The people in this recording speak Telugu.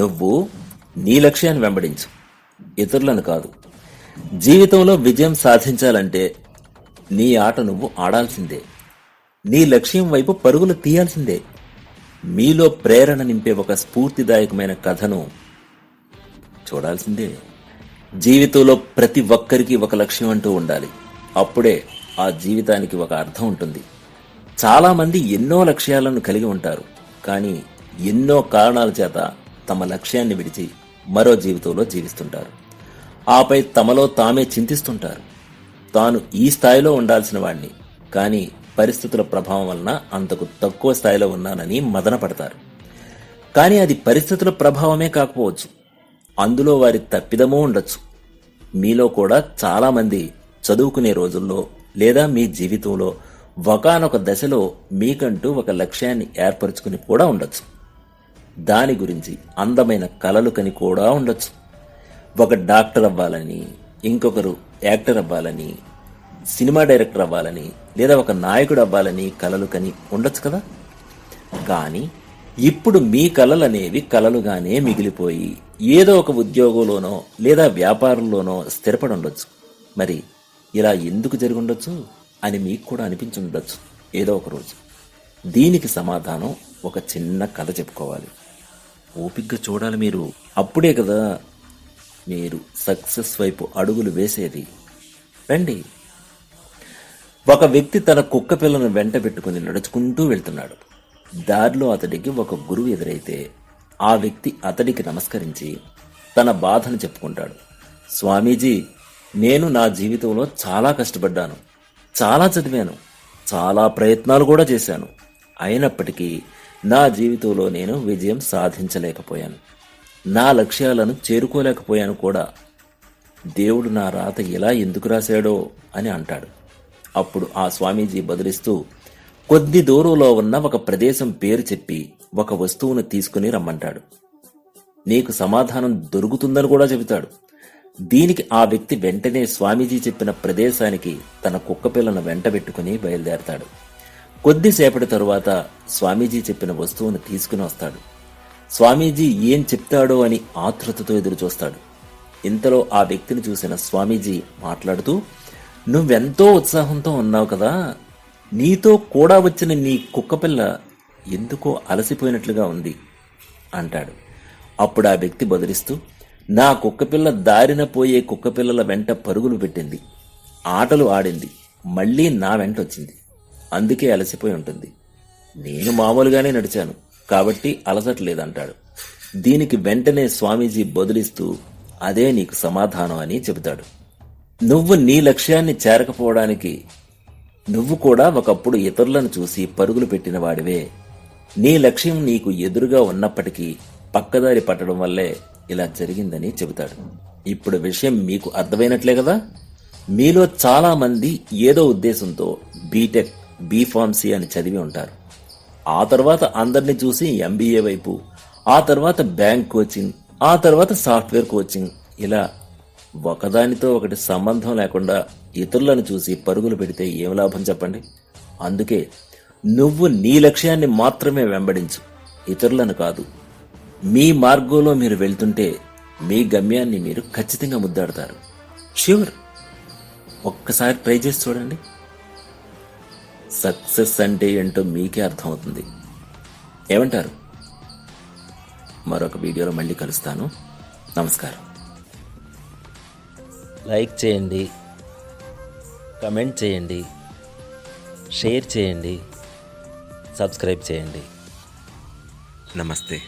నువ్వు నీ లక్ష్యాన్ని వెంబడించు, ఇతరులను కాదు. జీవితంలో విజయం సాధించాలంటే నీ ఆట నువ్వు ఆడాల్సిందే. నీ లక్ష్యం వైపు పరుగులు తీయాల్సిందే. మీలో ప్రేరణ నింపే ఒక స్ఫూర్తిదాయకమైన కథను చూడాల్సిందే. జీవితంలో ప్రతి ఒక్కరికి ఒక లక్ష్యం అంటూ ఉండాలి. అప్పుడే ఆ జీవితానికి ఒక అర్థం ఉంటుంది. చాలామంది ఎన్నో లక్ష్యాలను కలిగి ఉంటారు, కానీ ఎన్నో కారణాల చేత తమ లక్ష్యాన్ని విడిచి మరో జీవితంలో జీవిస్తుంటారు. ఆపై తమలో తామే చింతిస్తుంటారు. తాను ఈ స్థాయిలో ఉండాల్సిన వాణ్ణి, కానీ పరిస్థితుల ప్రభావం వలన అంతకు తక్కువ స్థాయిలో ఉన్నానని మదన పడతారు. కానీ అది పరిస్థితుల ప్రభావమే కాకపోవచ్చు, అందులో వారి తప్పిదమూ ఉండొచ్చు. మీలో కూడా చాలామంది చదువుకునే రోజుల్లో లేదా మీ జీవితంలో ఒకానొక దశలో మీకంటూ ఒక లక్ష్యాన్ని ఏర్పరచుకుని కూడా ఉండొచ్చు. దాని గురించి అందమైన కలలు కని కూడా ఉండొచ్చు. ఒక డాక్టర్ అవ్వాలని, ఇంకొకరు యాక్టర్ అవ్వాలని, సినిమా డైరెక్టర్ అవ్వాలని, లేదా ఒక నాయకుడు అవ్వాలని కలలు కని ఉండొచ్చు కదా. కానీ ఇప్పుడు మీ కలలనేవి కలలుగానే మిగిలిపోయి ఏదో ఒక ఉద్యోగంలోనో లేదా వ్యాపారంలోనో స్థిరపడి ఉండొచ్చు. మరి ఇలా ఎందుకు జరిగి ఉండొచ్చు అని మీకు కూడా అనిపించుండొచ్చు ఏదో ఒక రోజు. దీనికి సమాధానం ఒక చిన్న కథ చెప్పుకోవాలి. ఓపిగ్గా చూడాలి మీరు. అప్పుడే కదా మీరు సక్సెస్ వైపు అడుగులు వేసేది. రండి. ఒక వ్యక్తి తన కుక్క పిల్లను వెంట పెట్టుకుని నడుచుకుంటూ వెళ్తున్నాడు. దారిలో అతడికి ఒక గురువు ఎదురైతే ఆ వ్యక్తి అతడికి నమస్కరించి తన బాధను చెప్పుకుంటాడు. స్వామీజీ, నేను నా జీవితంలో చాలా కష్టపడ్డాను, చాలా చదివాను, చాలా ప్రయత్నాలు కూడా చేశాను. అయినప్పటికీ నా జీవితంలో నేను విజయం సాధించలేకపోయాను. నా లక్ష్యాలను చేరుకోలేకపోయాను కూడా. దేవుడు నా రాత ఇలా ఎందుకు రాశాడో అని అంటాడు. అప్పుడు ఆ స్వామీజీ బదులిస్తూ కొద్ది దూరంలో ఉన్న ఒక ప్రదేశం పేరు చెప్పి ఒక వస్తువును తీసుకుని రమ్మంటాడు. నీకు సమాధానం దొరుకుతుందని కూడా చెబుతాడు. దీనికి ఆ వ్యక్తి వెంటనే స్వామీజీ చెప్పిన ప్రదేశానికి తన కుక్కపిల్లను వెంటబెట్టుకుని బయలుదేరతాడు. కొద్దిసేపటి తరువాత స్వామీజీ చెప్పిన వస్తువును తీసుకుని వస్తాడు. స్వామీజీ ఏం చెప్తాడో అని ఆతృతతో ఎదురుచూస్తాడు. ఇంతలో ఆ వ్యక్తిని చూసిన స్వామీజీ మాట్లాడుతూ, నువ్వెంతో ఉత్సాహంతో ఉన్నావు కదా, నీతో కూడా వచ్చిన నీ కుక్కపిల్ల ఎందుకో అలసిపోయినట్లుగా ఉంది అంటాడు. అప్పుడు ఆ వ్యక్తి బదులిస్తూ, నా కుక్కపిల్ల దారిన పోయే కుక్కపిల్లల వెంట పరుగులు పెట్టింది, ఆటలు ఆడింది, మళ్ళీ నా వెంట వచ్చింది, అందుకే అలసిపోయి ఉంటుంది. నేను మామూలుగానే నడిచాను కాబట్టి అలసట్లేదంటాడు. దీనికి వెంటనే స్వామీజీ బదులిస్తూ, అదే నీకు సమాధానం అని చెబుతాడు. నువ్వు నీ లక్ష్యాన్ని చేరకపోవడానికి నువ్వు కూడా ఒకప్పుడు ఇతరులను చూసి పరుగులు పెట్టిన వాడివే. నీ లక్ష్యం నీకు ఎదురుగా ఉన్నప్పటికీ పక్కదారి పట్టడం వల్లే ఇలా జరిగిందని చెబుతాడు. ఇప్పుడు విషయం మీకు అర్థమైనట్లే కదా. మీలో చాలా మంది ఏదో ఉద్దేశంతో బీటెక్, బీఫార్మసీ అని చదివి ఉంటారు. ఆ తర్వాత అందరినీ చూసి ఎంబీఏ వైపు, ఆ తర్వాత బ్యాంక్ కోచింగ్, ఆ తర్వాత సాఫ్ట్వేర్ కోచింగ్, ఇలా ఒకదానితో ఒకటి సంబంధం లేకుండా ఇతరులను చూసి పరుగులు పెడితే ఏం లాభం చెప్పండి. అందుకే నువ్వు నీ లక్ష్యాన్ని మాత్రమే వెంబడించు, ఇతరులను కాదు. మీ మార్గంలో మీరు వెళ్తుంటే మీ గమ్యాన్ని మీరు ఖచ్చితంగా ముద్దాడతారు. ష్యూర్, ఒక్కసారి ట్రై చేసి చూడండి. సక్సెస్ అంటే ఏంటో మీకే అర్థమవుతుంది. ఏమంటారు? మరొక వీడియోలో మళ్ళీ కలుస్తాను. నమస్కారం. లైక్ చేయండి, కమెంట్ చేయండి, షేర్ చేయండి, సబ్స్క్రైబ్ చేయండి. నమస్తే.